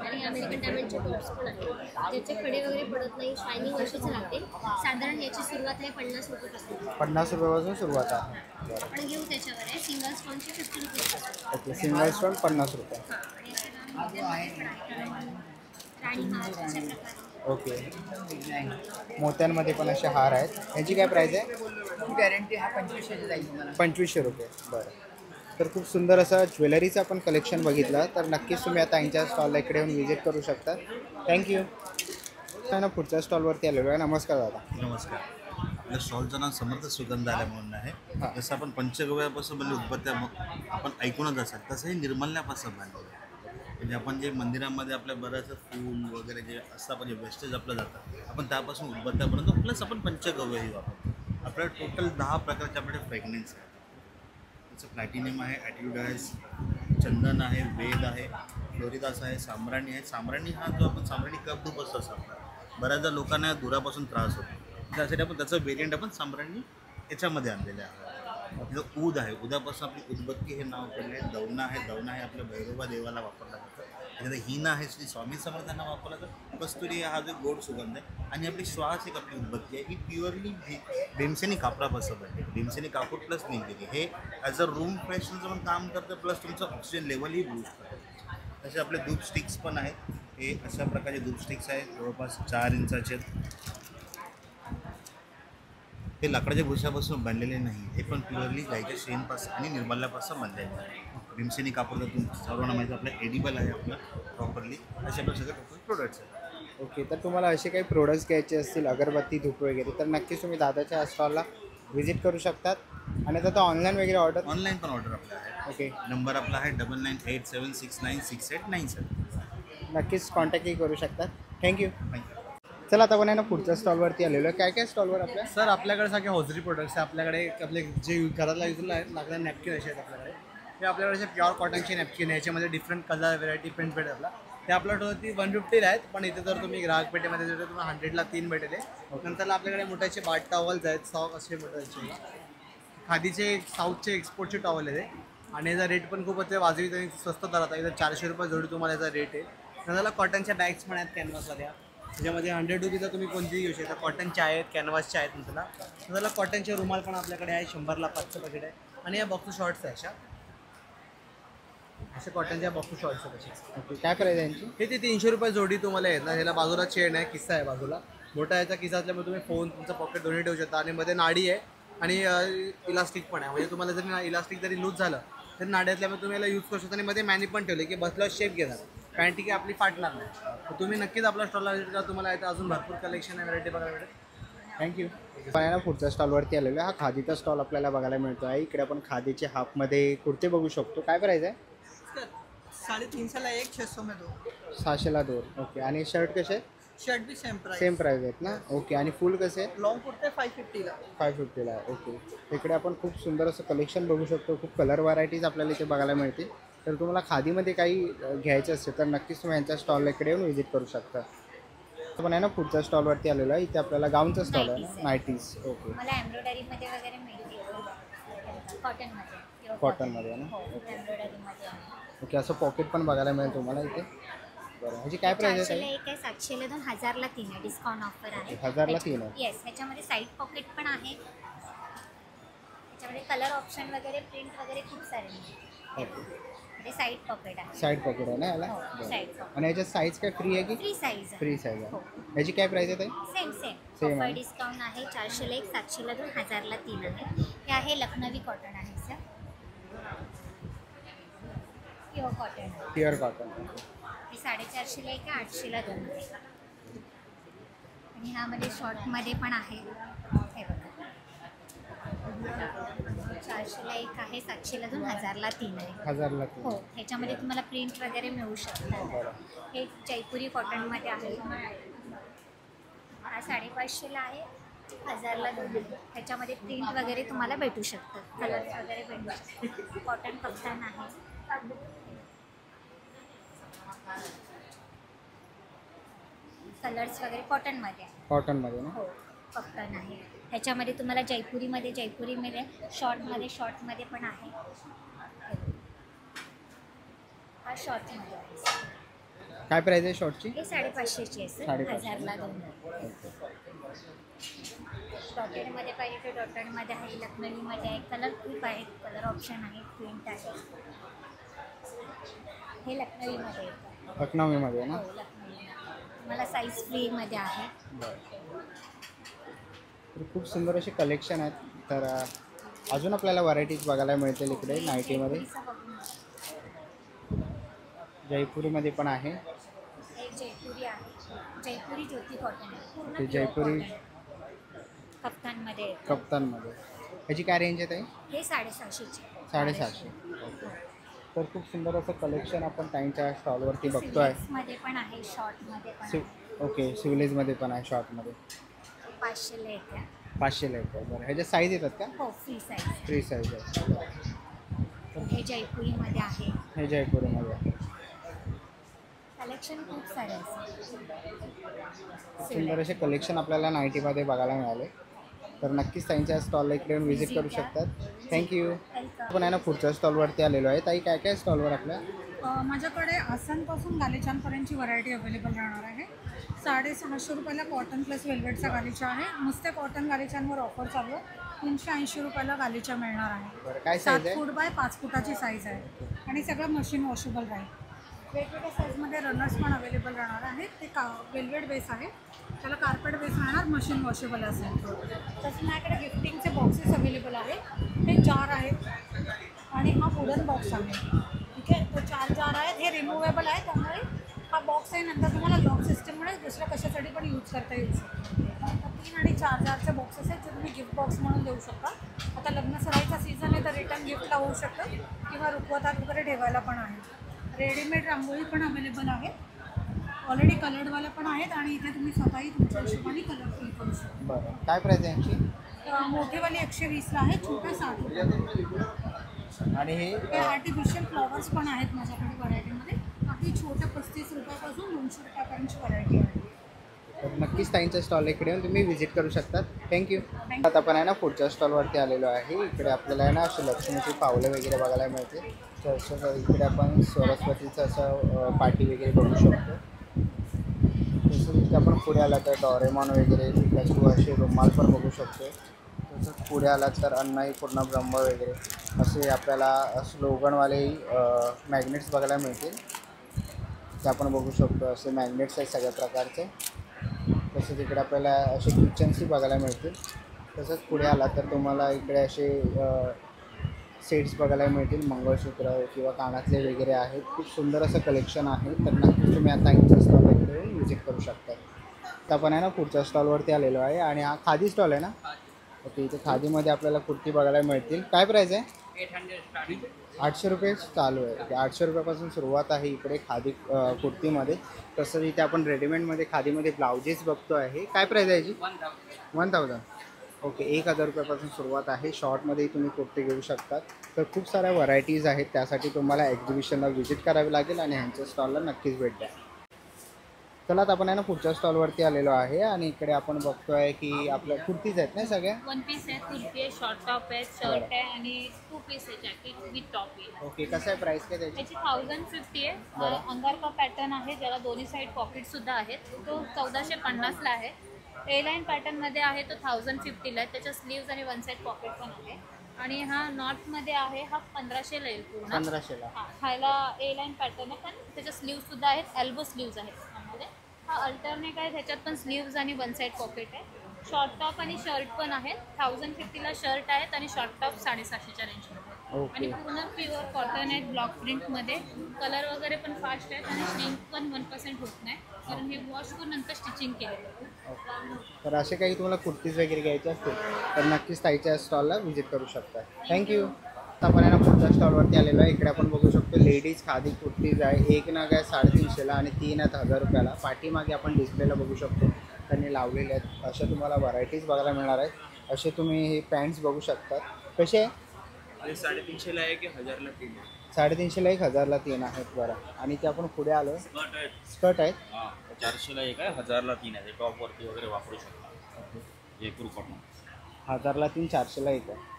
आणि अमेरिकन डायमंडचे टॉप्स पण आहेत ज्याचे खडे वगैरे पडत नाही, शायनिंग अशीच राहते. साधारण याची सुरुवात आहे 50 रुपयापासून. 50 रुपयापासून सुरुवात आहे. आपण घेऊ त्याच्यावर आहे. सिंगल स्टोनची 50 रुपये. ओके, सिंगल स्टोन 50 रुपये. राणी हार अशा प्रकारे. ओके, मोत्यांमध्ये पण असे हार आहेत. यांची काय प्राईस आहे? गॅरंटी हा 2500 जाईल तुम्हाला. 2500 रुपये. बरं. तर खूप सुंदर असं ज्वेलरीचं आपण कलेक्शन बघितलं, तर नक्कीच तुम्ही आता यांच्या स्टॉलला इकडे येऊन व्हिजिट करू शकता. थँक्यू. ना पुढच्या स्टॉलवरती आलेलो आहे. नमस्कार दादा. नमस्कार. आपल्या स्टॉलचं नाव समर्थ सुगंधालय म्हणून आहे. जसं आपण पंचगव्यापासून बनले उदबत्त्या आपण ऐकूनच असाल, तसं हे निर्मल्यापासून बनलेलं आहे. म्हणजे आपण जे मंदिरामध्ये आपल्या बऱ्याचशा फूल वगैरे जे असतं, आपण जे वेस्टेज आपलं जातं, आपण त्यापासून उदबत्त्यापर्यंत प्लस आपण पंचगव्यही वापरतो. आपल्याला टोटल 10 प्रकारचे आपल्याकडे फ्रेग्रन्स आहेत. त्याचं प्लॅटिनियम आहे, ॲटिट्यूड आहे, चंदन आहे, वेद आहे, फ्लोरिदास आहे, साम्राणी आहे. साम्राणी हा जो आपण साम्राणी कप धूप असतो आपला, बऱ्याचदा लोकांना धुरापासून त्रास होतो, त्यासाठी आपण त्याचं वेरियंट आपण साम्राणी याच्यामध्ये आणलेलं आहे. तिथं ऊद आहे, उदापासून आपली उदबत्ती हे नाव केलं आहे. दवना आहे, दवना आहे आपल्या भैरोबा देवाला वापरला जातं. त्याच्यात हिना आहे, श्री स्वामी समर्थांना वापरला जातं. कस्तुरी हा जो गोड सुगंध आहे. आणि आपली श्वास एक आपली उदबत्ती आहे, ही प्युअरली भीमसेनी कापडापासून बनते. भीमसेनी कापूर प्लस निघलेली हे ॲज अ रूम फ्रेशनरचं पण काम करतं, प्लस तुमचं ऑक्सिजन लेवलही बूस्ट करतं. तसे आपले धूप स्टिक्स पण आहेत. हे अशा प्रकारचे धूप स्टिक्स आहेत, जवळपास 4 इंचाचे. हे लाकडाच्या भुशापासून बनलेले नाही, हे पण प्युअरली गाईच्या शेणपासून आणि निर्मल्यापासून बनलेले आहे. भीमसेनी कापड तर तुमचं सर्वांना माहिती आपलं एडिबल आहे आपलं प्रॉपरली. असे आपले सगळे प्रोडक्ट्स आहेत. ओके, तर तुम्हाला असे काही प्रोडक्ट्स घ्यायचे असतील, अगरबत्ती, धूप वगैरे, तर नक्कीच तुम्ही दादाच्या स्टॉलला व्हिजिट करू शकतात. आणि आता ऑनलाईन वगैरे ऑनलाईन पण ऑर्डर आपला आहे. ओके, नंबर आपला आहे 9987696897. नक्कीच कॉन्टॅक्टही करू शकतात. थँक्यू. चला आता आपण आहे ना पुढच्या स्टॉलवरती आलेलो आहे. काय काय स्टॉलवर आपल्या? सर आपल्याकडे सगळे हॉजरी प्रोडक्ट्स आहे. आपल्याकडे आपले जे घरातला युजला आहेत लागणारे नॅपकिन असे आहेत आपल्याकडे. हे आपल्याकडे असे प्युअर कॉटनचे नॅपकिन आहे, याच्यामध्ये डिफरंट कलर व्हेरायटी प्रिंट भेटेल आपला. ते आपल्याकडे 150ला आहेत, पण इथे जर तुम्ही ग्राहक पेठेमध्ये जर तुम्हाला 100ला 3 भेटेल. नंतर आपल्याकडे मोठ्याचे बाट टॉवल्स आहेत, सॉक असे मोठ्याचे खादीचे साऊथचे एक्सपोर्टचे टॉवल आहे. आणि याचा रेट पण खूप होते वाजवी आणि स्वस्त दरात आहे. इथं 400 रुपये जोडी तुम्हाला याचा रेट आहे. नंतर कॉटनच्या बॅग्स पण आहेत कॅनव्हासवाल्या, त्याच्यामध्ये 100 रुपीचा तुम्ही कोणतीही घेऊ शकता. कॉटनच्या आहेत, कॅनव्हासच्या आहेत. नंतर कॉटनचे रुमाल पण आपल्याकडे आहे, 100ला 5चं पॅकेट आहे. आणि या बॉक्स शॉर्ट्स आहे अशा कॉटनच्या बॉक्स शॉर्ट्स आहेत असे. ओके, काय प्राईस आहे यांची? हे 300 रुपये जोडी तुम्हाला येत ना. ह्याला बाजूला चेन आहे, किस्सा आहे बाजूला मोठा याचा किस्सा असल्यामुळे तुम्ही फोन तुमचं पॉकेट दोन्ही ठेवू शकता. आणि मध्ये नाडी आहे आणि इलास्टिक पण आहे. म्हणजे तुम्हाला जरी इलास्टिक जरी लूज झालं तरी नाडी असल्यामुळे तुम्ही याला यूज करू शकता. आणि मध्ये मॅनी पण ठेवले की बसल्यावर शेप घेणार, पॅन्टी की आपली फाटणार नाही. तर तुम्ही नक्कीच आपला स्टॉलला व्हिजिट करा. तुम्हाला इथं अजून भरपूर कलेक्शन आहे, व्हरायटी बघायला मिळेल. थँक्यू. पण आहे ना पुढच्या स्टॉलवरती आलेलो आहे. हा खादीचा स्टॉल आपल्याला बघायला मिळतो आहे. इकडे आपण खादीचे हाफमध्ये कुर्ते बघू शकतो. काय प्राईस आहे? 350ला 1, 600 में 2. 600ला 2. ओके, आणि शर्ट कसे? शर्ट भी सेम प्राईस आहेत ना. ओके, आणि फुल कसे? लॉन्ग कुर्ते 550ला. 550ला आहे. ओके, इकडे आपण खूप सुंदर असं कलेक्शन बघू शकतो. खूप कलर व्हरायटीज आपल्याला इथे बघायला मिळतील. तर तुम्हाला खादीमध्ये काही घ्यायचं असेल तर नक्कीच तुम्ही यांच्या स्टॉलला इकडे येऊन व्हिजिट करू शकता. आपण आहे ना पुढच्या स्टॉलवरती आलेलो आहे. इथे आपल्याला गाऊनचा स्टॉल आहे ना, नाईटीज. ओके, मला एम्ब्रॉयडरीमध्ये वगैरे मिळते, कॉटनमध्ये आहे ना. एम्ब्रॉयडरीमध्ये आहे. ओके, असं पॉकेट पण बघायला मिळेल तुम्हाला इथे. बरं, ह्याची काय प्राईस आहे? 400ला 1 आहे, 700ला 2, 1000ला 3 आहे. डिस्काउंट ऑफर आहे. 1000ला 3 आहे. येस, ह्याच्यामध्ये साईड पॉकेट पण आहे. ह्याच्यामध्ये कलर ऑप्शन वगैरे प्रिंट वगैरे खूप सारे आहे. ओके, साईड पॉकेट आहे. साईड पॉकेट आहे ना याला. Side pocket. आणि याच्यात साईज काय फ्री आहे की? फ्री साईज आहे. फ्री साईज आहे. ह्याची काय प्राईस आहे? सेम ऑफर डिस्काउंट आहे. 400ला 1, 700ला 2, 1000ला 3 आहे. हे आहे लखनवी कॉटन आहे sir, pure cotton. Pure cotton. हे 450ला 1 आहे, 800ला 2 आहे. आणि ह्यामध्ये शॉर्टमध्ये पण आहे. हे बघा, 400ला 1 आहे, 700ला 2, 1000ला 3 आहे. 1000ला 3. हो, ह्याच्यामध्ये तुम्हाला प्रिंट वगैरे मिळू शकतात. हे जयपुरी कॉटनमध्ये आहे. हा 550ला आहे, 1000ला 2 आहे. ह्याच्यामध्ये प्रिंट वगैरे तुम्हाला भेटू शकतात, कलर्स वगैरे भेटू शकतात. कॉटन कफ्तान आहे. कलर्स वगैरे कॉटनमध्ये ना. हो, कफ्तान आहे. ह्याच्यामध्ये तुम्हाला जयपुरीमध्ये शॉर्टमध्ये पण आहे. हा शॉर्टमध्ये आहे. काय प्राईस आहे शॉर्टची? हे 550ची आहे सर. 550. 1000ला 2. डॉटेडमध्ये पाहिजे तर डॉटेडमध्ये आहे, लखनवीमध्ये आहे. कलर खूप आहेत, कलर ऑप्शन आहे, प्रिंट आहे. हे लखनवीमध्ये येतं. लखनवीमध्ये आहे ना? हो, लखनवी. मला साईज फ्रीमध्ये आहे. तर खूप सुंदर असे कलेक्शन आहेत. तर अजून आपल्याला व्हरायटीज बघायला मिळतील इकडे नाईटीमध्ये. जयपुरीमध्ये पण आहे. हे जयपुरी आहे. जयपुरी ज्योती कॉटन आहे. पूर्ण ते pure जयपुरी cotton. कप्तानमध्ये येतं. कप्तानमध्ये. ह्याची काय रेंज आहे ताई? हे 750ची. 750. ओके. तर खूप सुंदर असं कलेक्शन आपण ताईंच्या स्टॉलवरती बघतोय. मध्ये पण आहे, शॉर्टमध्ये पण आहे. ओके, सिव्हिलेजमध्ये पण आहे, शॉर्टमध्ये 500ला येते. 500ला येतं. बरं, ह्याच्या साईज येतात का? हो, फ्री साईज. फ्री साईज आहे. हे जयपुरीमध्ये आहे. हे जयपुरीमध्ये आहे. कलेक्शन खूप सारे आहे. सुंदर असे कलेक्शन आपल्याला नाईटीमध्ये बघायला मिळाले. तर नक्कीच ताईंच्या स्टॉलला इकडे येऊन व्हिजिट करू शकतात. थँक्यू. आपण आहे ना पुढच्या स्टॉलवरती आलेलो आहे. ताई काय काय स्टॉलवर आपल्या? माझ्याकडे आसांपासून गालिचांपर्यंतची व्हरायटी अवेलेबल राहणार आहे. 650 रुपयाला कॉटन प्लस वेल्वेटचा गालिचा आहे. नुसत्या कॉटन गालिचांवर ऑफर चालू आहे. 380 रुपयाला गालिचा मिळणार आहे. काय साईज 7 आहे? फूट बाय 5 फुटाची साईज आहे आणि सगळं मशीन वॉशेबल राहील. वेगवेगळ्या साईजमध्ये रनर्स पण अवेलेबल राहणार आहेत. ते वेल्वेट बेस आहे, त्याला कार्पेट बेस राहणार, मशीन वॉशेबल असेल. तसं माझ्याकडे गिफ्टिंगचे बॉक्सेस अवेलेबल आहेत. हे जार आहेत आणि हा वुडन बॉक्स आहे. ठीक आहे, तो 4 जार आहेत. हे रिमूवेबल आहे, त्यामुळे हा बॉक्स आहे नंतर तुम्हाला लॉक सिस्टममुळे दुसऱ्या कशासाठी पण यूज करता येऊ शकतो. 3 आणि 4 जारचे बॉक्सेस आहेत जे तुम्ही गिफ्ट बॉक्स म्हणून देऊ शकता. आता लग्न सराईचा सीझन आहे तर रिटर्न गिफ्टला होऊ शकतं किंवा रुखवतात वगैरे ठेवायला पण आहे. रेडीमेड रांगोळी पण अवेलेबल आहे. ऑलरेडी कलर्डवाल्या पण आहेत आणि इथे तुम्ही स्वतःही तुमच्या हिशोबाने कलर फिल करू शकता. बरं, काय प्राईस आहे यांची? मोठीवाली 120ला आहे, छोट्या 60 रुपये. आणि हे आर्टिफिशियल फ्लॉवर्स पण आहेत माझ्याकडे व्हरायटीमध्ये. बाकी छोट्या 35 रुपयापासून 200 रुपयापर्यंतची व्हरायटी आहे. तर नक्कीच ताईंच्या स्टॉल इकडे येऊन तुम्ही व्हिजिट करू शकतात. थँक्यू. आता आपण आहे ना पुढच्या स्टॉलवरती आलेलो आहे. इकडे आपल्याला आहे ना अशी लक्ष्मीची पावलं वगैरे बघायला मिळते. तर असं इकडे आपण सरस्वतीचं असं पाटी वगैरे बघू शकतो. तसंच इथे आपण पुढे आला तर डोरेमॉन वगैरे पिकाचू असे रुमाल पण बघू शकतो. तसंच पुढे आलात तर अन्नाई पूर्ण ब्रह्म वगैरे असे आपल्याला स्लोगनवालेही मॅग्नेट्स बघायला मिळतील. ते आपण बघू शकतो. असे मॅग्नेट्स आहेत सगळ्या प्रकारचे. तसंच इकडे आपल्याला असे किचन्सही बघायला मिळतील. तसंच पुढे आला तर तुम्हाला इकडे असे सेट्स बघायला मिळतील, मंगळसूत्र किंवा कानातले वगैरे आहेत. खूप सुंदर असं कलेक्शन आहे. तर नक्कीच तुम्ही आता ताईंच्या स्टॉल इकडे व्हिजिट करू शकता. तर आपण आहे ना पुढच्या स्टॉलवरती आलेलो आहे आणि हा खादी स्टॉल आहे ना. ओके, इथे खादीमध्ये आपल्याला कुर्ती बघायला मिळतील. काय प्राईस आहे? 800 रुपये चालू आहे. 800 रुपयापासून सुरुवात आहे इकडे खादी कुर्तीमध्ये. तसंच इथे आपण रेडीमेडमध्ये खादीमध्ये ब्लाउजेस बघतो आहे. काय प्राईस आहे याची? 1000. ओके, 1000 रुपयापासून सुरुवात आहे. शॉर्टमध्येही तुम्ही कुर्ती घेऊ शकतात. तर खूप साऱ्या व्हरायटीज आहेत. त्यासाठी तुम्हाला एक्झिबिशनला व्हिजिट करावी लागेल आणि ह्यांच्या स्टॉलला नक्कीच भेट द्या. चला आता आपण आहे ना पुढच्या स्टॉलवरती आलेलो आहे आणि इकडे आपण बघतोय की आपल्या कुर्तीज आहेत ना सगळ्या. 1 पीस आहे, कुर्ती आहे, शॉर्ट टॉप आहे, शर्ट आहे आणि 2 पीस आहे, जॅकेट विथ टॉप आहे. ओके, कसं आहे प्राइस काय त्याची? त्याची 1050 आहे. अंगार का पॅटर्न आहे ज्याला दोन्ही साईड पॉकेट सुद्धा आहेत. तो 1450ला आहे. ए लाईन पॅटर्नमध्ये आहे तो 1050ला आहे. त्याच्या स्लीव्ज आणि 1 साईड पॉकेट पण आहे. आणि हा नॉटमध्ये आहे, हा 1500ला येईल पूर्ण. 1500ला. हां, खायला ए लाईन पॅटर्न आहे पण त्याच्या स्लीव्ज सुद्धा आहेत, एल्बो स्लीव्ज आहेत त्यामध्ये. हा अल्टरनेट आहे, त्याच्यात पण स्लीव्ज आणि 1 साईड पॉकेट आहे. शॉर्ट टॉप आणि शर्ट पण आहेत. 1050ला शर्ट आहेत आणि शॉर्ट टॉप 750च्या रेंजमध्ये. आणि पूर्ण प्युअर कॉटन आहेत, ब्लॉक प्रिंटमध्ये. कलर वगैरे पण फास्ट आहेत आणि श्रिंक पण 1% होत नाही कारण हे वॉश करून नंतर स्टिचिंग केलेलं आहे. तर असे काही तुम्हाला कुर्तीज वगैरे घ्यायचे असतील तर नक्कीच ताईच्या स्टॉलला व्हिजिट करू शकता. थँक्यू. आता आपण ना पुढच्या स्टॉलवरती आलेलो आहे. इकडे आपण बघू शकतो लेडीज खादी कुर्तीज आहे. एक नग आहे 350ला आणि 3 आहेत 1000 रुपयाला. पाठीमागे आपण डिस्प्लेला बघू शकतो त्यांनी लावलेले आहेत. अशा तुम्हाला व्हरायटीज बघायला मिळणार आहेत. असे तुम्ही हे पॅन्ट्स बघू शकतात. कसे आहे? 350ला आहे की 1000ला 3 आहे. 350ला 1, 1000ला 3 आहेत. बरं, आणि ते आपण पुढे आलो. स्कर्ट आहेत. 400ला 1 आहे, 1000ला 3 आहे. टॉपवरती वगैरे वापरू शकता. जयपूर कॉटन 1000ला 3, 400ला 1 आहे.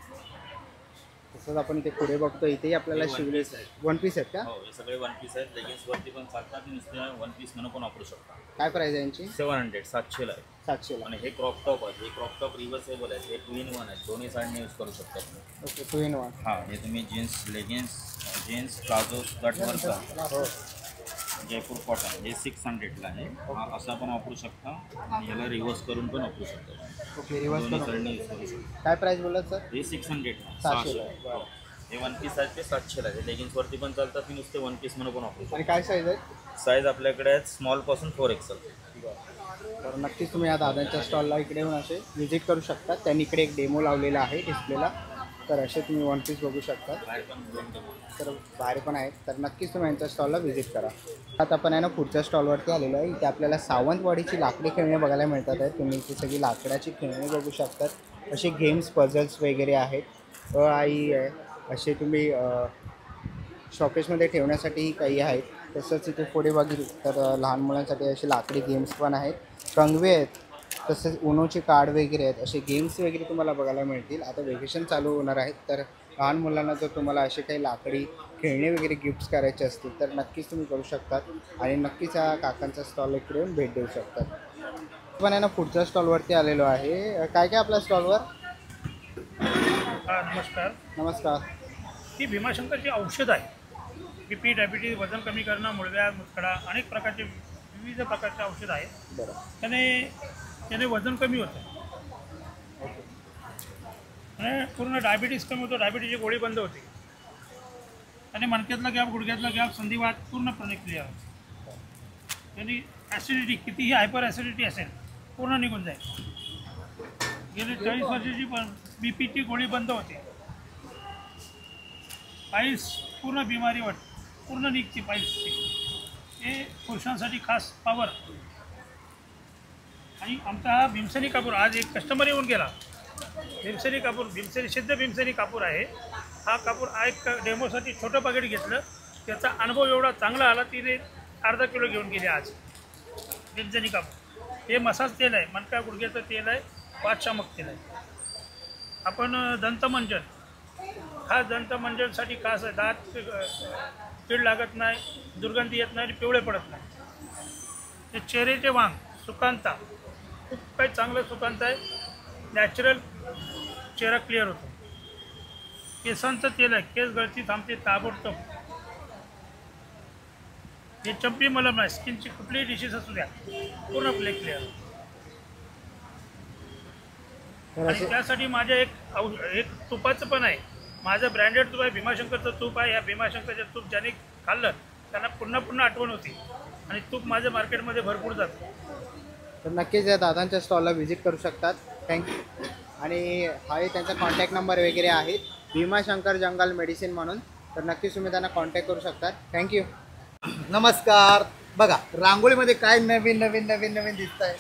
तसंच आपण इथे पुढे बघतो इथेही आपल्याला शिवले वन पीस आहेत का? हो, हे सगळे वन पीस आहेत. लेगिन्सवरती पण चालतात, नुसते वन पीस म्हणून पण वापरू शकता. काय प्राइस आहे यांची? 700 700 आहे. 700 आणि हे क्रॉप टॉप आहे. हे क्रॉप टॉप रिव्हर्सेबल आहे. हे 2 in 1 आहे. दोन्ही साईडने यूज करू शकता तुम्ही. Okay 2 in 1. हां, हे तुम्ही जीन्स लेगिन्स जीन्स प्लाझो स्कर्टवरचा जयपूर कॉटन हे 600ला आहे. हा असा पण वापरू शकता, याला रिव्हर्स करून पण वापरू शकता. ओके रिव्हर्स दोन्ही करून साईडने यूज करू शकता. काय प्राइस बोललात सर? हे 600 700 हो. हे वन पीस आहेत ते 700ला आहे. लेगिन्सवरती पण चालतात, मी नुसते वन पीस म्हणून पण वापरू शकतो. आणि काय साईज आहे? साईज आपल्याकडे आहेत स्मॉलपासून 4XL. तर नक्कीच तुम्ही या दादांच्या स्टॉलला इकडे येऊन असे व्हिजिट करू शकता. त्यांनी इकडे एक डेमो लावलेला आहे डिस्प्लेला, तर असे तुम्ही वन पीस बघू शकता. तर बाहेर पण आहेत, तर नक्कीच तुम्ही यांच्या स्टॉलला व्हिजिट करा. आता आपण आहे ना पुढच्या स्टॉलवरती आलेलो आहे. इथे आपल्याला सावंतवाडीची लाकडी खेळणी बघायला मिळतात आहेत. तुम्ही इथे सगळी लाकडाची खेळणी बघू शकतात. असे गेम्स पझल्स वगैरे आहेत. आई आहे असे तुम्ही शॉकेसमध्ये ठेवण्यासाठी काही आहेत. तसंच इथे पुढे बघितलं तर लहान मुलांसाठी असे लाकडी गेम्स पण आहेत. कंगवे आहेत, तसेच उनोचे कार्ड वगैरे आहेत. असे गेम्स वगैरे तुम्हाला बघायला मिळतील. आता वेकेशन चालू होणार आहेत, तर लहान मुलांना जर तुम्हाला असे काही लाकडी खेळणे वगैरे गिफ्ट्स करायचे असतील तर नक्कीच तुम्ही करू शकतात. आणि नक्कीच हा काकांचा स्टॉल इकडे येऊन भेट देऊ शकतात. पण आहे ना पुढच्या स्टॉलवरती आलेलो आहे. काय काय आपल्या स्टॉलवर? नमस्कार. नमस्कार. ही भीमाशंकरची औषध आहे. BP, डायबिटीज, वजन कमी करणं, मुळव्याध, मुतखडा, अनेक प्रकारचे विविध प्रकारचे औषध आहेत. त्याने वजन कमी होतं आणि पूर्ण डायबिटीज कमी होतो. डायबिटीजची गोळी बंद होते आणि मणक्यातला गॅप, गुडघ्यातला गॅप, संधिवात पूर्णपणे क्लिअर होतो. त्यांनी ॲसिडिटी, कितीही हायपर ॲसिडिटी असेल पूर्ण निघून जाईल. गेली 40 वर्षाची पण BPची गोळी बंद होते. पाईल्स पूर्ण बिमारी वाटते, पूर्ण निघते पाईल्सची. हे पुरुषांसाठी खास पॉवर. आणि आमचा हा भीमसेनी कापूर, आज एक कस्टमर येऊन गेला. भीमसेनी कापूर, भीमसेनी सिद्ध भीमसेनी कापूर आहे. हा कापूर एक डेमोसाठी छोटं पॅकेट घेतलं, त्याचा अनुभव एवढा चांगला आला, तिने अर्धा किलो घेऊन गेले आज. भीमसेनी कापूर हे मसाज तेल आहे, मणका गुडघ्याचं तेल आहे, पाचशामक तेल आहे. आपण दंतमंजन, हा दंतमंजनसाठी खास आहे. दात कीड लागत नाही, दुर्गंधी येत नाही, पिवळे पडत नाही. ते चेहऱ्याचे वांग, सुकांता, खूप काही चांगलं सुकांत आहे. नॅचरल चेहरा क्लिअर होतो. केसांचं तेल आहे, केस गळती थांबते ताबडतोब. हे चंपी मलम आहे, स्किनची कुठलीही डिसीज असू द्या पूर्णपणे क्लिअर होतो. आणि त्यासाठी माझ्या एक तुपाचं पण आहे. माझं ब्रँडेड तूप आहे, भीमाशंकरचं तूप आहे. या भीमाशंकरचं तूप ज्याने खाल्लं त्यांना पुन्हा पुन्हा आठवण होती आणि तूप माझं मार्केटमध्ये भरपूर जातं. तर नक्कीच या दादांच्या स्टॉलला व्हिजिट करू शकतात. थँक्यू. आणि हा त्यांचा कॉन्टॅक्ट नंबर वगैरे आहे, भीमाशंकर जंगल मेडिसिन म्हणून. तर नक्कीच तुम्ही त्यांना कॉन्टॅक्ट करू शकतात. थँक्यू. नमस्कार. बघा रांगोळीमध्ये काय नवीन नवीन नवीन नवीन दिसत आहे.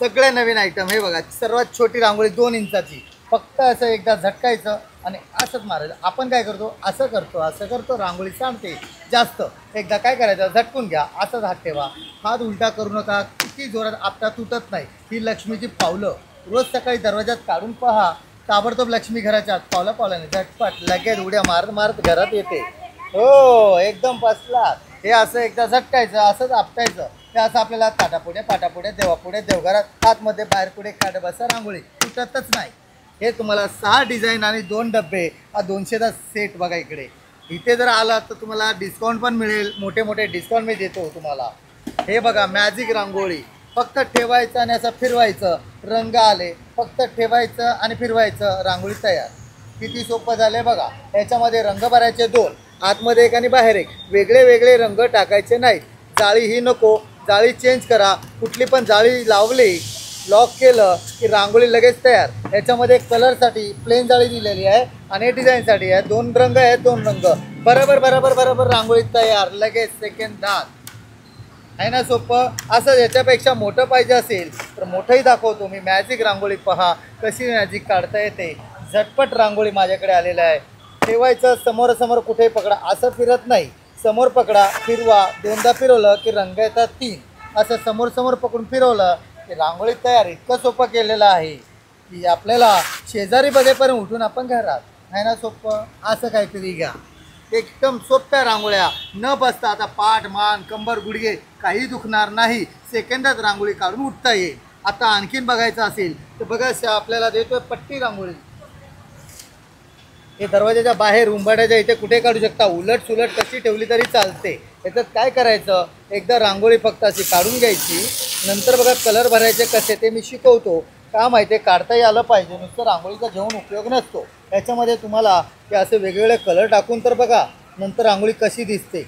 सगळे नवीन आयटम. हे बघा सर्वात छोटी रांगोळी 2 इंचाची. फक्त असं एकदा झटकायचं आणि असंच मारायचं. आपण काय करतो, असं करतो, रांगोळी सांडते जास्त. एकदा काय करायचं, झटकून घ्या, असंच हात ठेवा, हात उलटा करू नका. किती जोरात आपटा तुटत नाही. ही लक्ष्मीची पावलं रोज सकाळी दरवाजात काढून पहा, ताबडतोब लक्ष्मी घराच्या आत पावलाने झटपट लगेच उड्या मारत मारत घरात येते. हो एकदम बसला. हे असं एकदा झटकायचं, असंच आपटायचं. हे असं आपल्याला पाटापुढे देवापुढे देवघरात आतमध्ये बाहेर पुढे काढ बसा, रांगोळी तुटतच नाही. हे तुम्हाला 6 डिझाईन आणि 2 डब्बे, हा 200चा सेट. बघा इकडे इथे जर आला तर तुम्हाला डिस्काउंट पण मिळेल. मोठे मोठे डिस्काउंट मी देतो तुम्हाला. हे बघा मॅजिक रांगोळी, फक्त ठेवायचं आणि असं फिरवायचं. रंग आले, फक्त ठेवायचं आणि फिरवायचं, रांगोळी तयार. किती सोपं झालं बघा. याच्यामध्ये रंग भरायचे 2, आतमध्ये एक आणि बाहेर एक. वेगळे वेगळे रंग टाकायचे नाहीत. जाळी ही नको, जाळी चेंज करा. कुठली पण जाळी लावली, लॉक केलं की रांगोळी लगेच तयार. याच्यामध्ये कलरसाठी प्लेन जाळी दिलेली आहे आणि डिझाईनसाठी आहे. 2 रंग आहेत, 2 रंग. बरोबर रांगोळी तयार लगेच सेकंदात. आहे ना सोपं. असं याच्यापेक्षा मोठं पाहिजे असेल तर मोठंही दाखवतो मी. मॅजिक रांगोळी पहा कशी मॅजिक काढता येते. झटपट रांगोळी माझ्याकडे आलेलं आहे. ठेवायचं समोरासमोर, कुठेही पकडा, असं फिरत नाही. समोर पकडा, फिरवा. 2दा फिरवलं की रंग येतात 3. असं समोर पकडून फिरवलं की रांगोळी तयार. इतकं सोपं केलेलं आहे की आपल्याला शेजारी बघेपर्यंत उठून आपण घरात. आहे ना सोपं. असं काहीतरी घ्या, एकदम सोप्या रांगोळ्या, न बसता. आता पाठ, मान, कंबर, गुडघे काही दुखणार नाही, सेकंदात रांगोळी काढून उठता येईल. आता आणखीन बघायचं असेल तर बघा, आपल्याला देतोय पट्टी रांगोळी. हे दरवाजाच्या बाहेर उंबाड्याच्या इथे कुठे काढू शकता, उलट सुलट कशी ठेवली तरी चालते. याच्यात काय करायचं, एकदा रांगोळी फक्त अशी काढून घ्यायची, नंतर बघा कलर भरायचे कसे ते मी शिकवतो. का माहिती आहे, काढताही आलं पाहिजे, नुसतं रांगोळीचा घेऊन उपयोग नसतो. याच्यामध्ये तुम्हाला ते असे वेगवेगळे कलर टाकून तर बघा नंतर रांगोळी कशी दिसते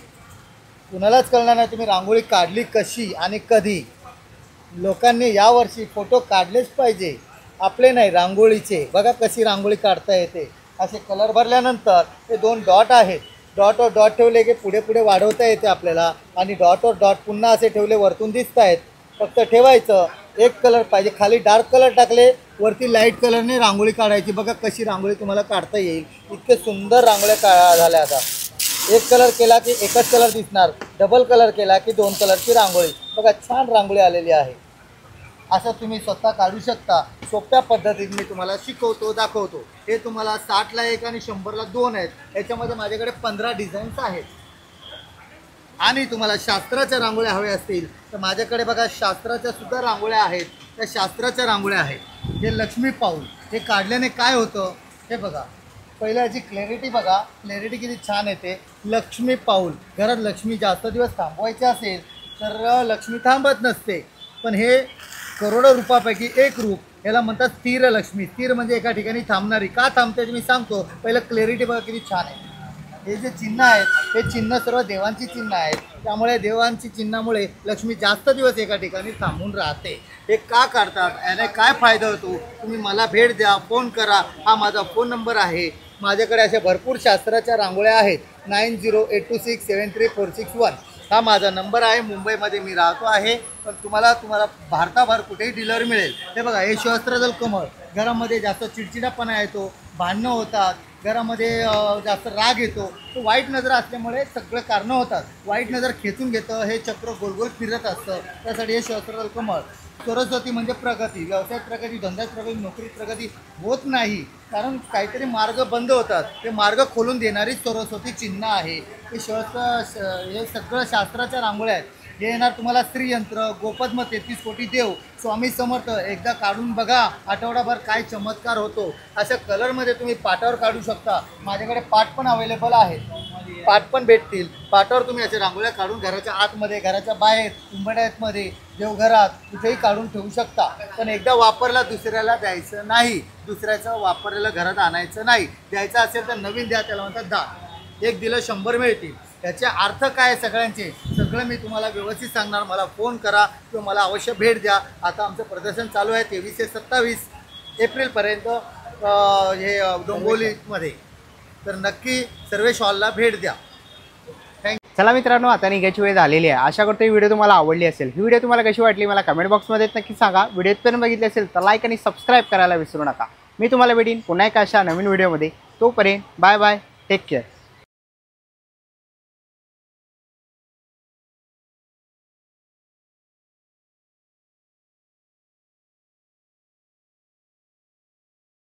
कुणालाच कळणार नाही तुम्ही रांगोळी काढली कशी आणि कधी. लोकांनी यावर्षी फोटो काढलेच पाहिजे, आपले नाही, रांगोळीचे. बघा कशी रांगोळी काढता येते. असे कलर भरल्यानंतर हे 2 डॉट आहेत, डॉटवर डॉट ठेवले की पुढे पुढे वाढवता येते आपल्याला, आणि डॉटवर डॉट पुन्हा असे ठेवले वरतून दिसत आहेत. फक्त ठेवायचं, एक कलर पाहिजे, खाली डार्क कलर टाकले, वरती लाईट कलरने रांगोळी काढायची. बघा कशी रांगोळी तुम्हाला काढता येईल. इतके सुंदर रांगोळ्या झाल्या. आता एक कलर केला की एकच कलर दिसणार, डबल कलर केला की 2 कलरची रांगोळी. बघा छान रांगोळी आलेली आहे. असं तुम्ही स्वतः काढू शकता. सोप्या पद्धतीने मी तुम्हाला शिकवतो, दाखवतो. हे तुम्हाला 60ला 1 आणि 100ला 2 आहेत. याच्यामध्ये माझ्याकडे 15 डिझाईन्स आहेत. आणि तुम्हाला शास्त्राच्या रांगोळ्या हव्या असतील तर माझ्याकडे बघा शास्त्राच्या सुद्धा रांगोळ्या आहेत. त्या शास्त्राच्या रांगोळ्या आहेत. हे लक्ष्मी पाऊल, हे काढल्याने काय होतं हे बघा. पहिलं याची क्लॅरिटी बघा, क्लॅरिटी किती छान येते. लक्ष्मी पाऊल, घरात लक्ष्मी जास्त दिवस थांबवायची असेल तर लक्ष्मी थांबत नसते, पण हे करोडो रूपापैकी एक रूप, याला म्हणतात स्थिर लक्ष्मी. स्थिर म्हणजे एका ठिकाणी थांबणारी. का थांबते ते मी सांगतो. पहिलं क्लॅरिटी बघा किती छान आहे. हे जे चिन्ह आहेत हे चिन्ह सर्व देवांची चिन्ह आहेत. त्यामुळे देवांची चिन्हामुळे लक्ष्मी जास्त दिवस एका ठिकाणी थांबून राहते. हे का काढतात, याने काय फायदा होतो, तुम्ही मला भेट द्या, फोन करा. हा माझा फोन नंबर आहे. माझ्याकडे अशा भरपूर शास्त्राच्या रांगोळ्या आहेत. 9082673461 हा माझा नंबर आहे. मुंबईमध्ये मी राहतो आहे, पण तुम्हाला भारताभर कुठेही डीलर मिळेल. हे बघा, हे सहस्त्रदल कमळ. घरामध्ये जास्त चिडचिडापणा येतो, भांडणं होतात, घरामध्ये जास्त राग येतो, तो वाईट नजर असल्यामुळे सगळं कारणं होतात. वाईट नजर खेचून घेतं, हे चक्र गोलगोल फिरत असतं. त्यासाठी हे सहस्त्रदल कमळ. सरस्वती म्हणजे प्रगती, व्यवसायात प्रगती, धंद्यात प्रगती, नोकरीत प्रगती होत नाही, कारण काहीतरी मार्ग बंद होतात. ते मार्ग खोलून देणारी सरस्वती चिन्ह आहे. हे हे सगळं शास्त्राच्या रांगोळ्या आहेत. हे येणार तुम्हाला श्रीयंत्र, गोपद्म, 33 कोटी देव, स्वामी समर्थ. एकदा काढून बघा, आठवडाभर काय चमत्कार होतो. अशा कलरमध्ये तुम्ही पाटावर काढू शकता. माझ्याकडे पाट पण अवेलेबल आहेत, पाट पण भेटतील. पाटावर तुम्ही अशा रांगोळ्या काढून घराच्या आतमध्ये, घराच्या बाहेर, उंबड्यामध्ये, देवघरात कुठेही काढून ठेवू शकता. पण एकदा वापरला दुसऱ्याला द्यायचं नाही, दुसऱ्याचं वापरलेलं घरात आणायचं नाही. द्यायचं असेल तर नवीन द्या, त्याला म्हणतात दान. एक दिलं 100 मिळतील. त्याचे अर्थ काय सगळ्यांचे सगळं मी तुम्हाला व्यवस्थित सांगणार. मला फोन करा किंवा मला अवश्य भेट द्या. आता आमचं प्रदर्शन चालू आहे 23 ते 27 एप्रिलपर्यंत हे डोंबिवलीमध्ये. तर नक्की सर्वेश हॉलला भेट द्या. चला मित्रांनो, आता निघायची वेळ झालेली आहे. आशा करतो ही व्हिडिओ तुम्हाला आवडली असेल. ही व्हिडिओ तुम्हाला कशी वाटली मला कमेंट बॉक्समध्ये नक्की सांगा. व्हिडिओपर्यंत बघितली असेल तर लाईक आणि सबस्क्राईब करायला विसरू नका. मी तुम्हाला भेटीन पुन्हा एका अशा नवीन व्हिडिओमध्ये. तोपर्यंत बाय बाय, टेक केअर.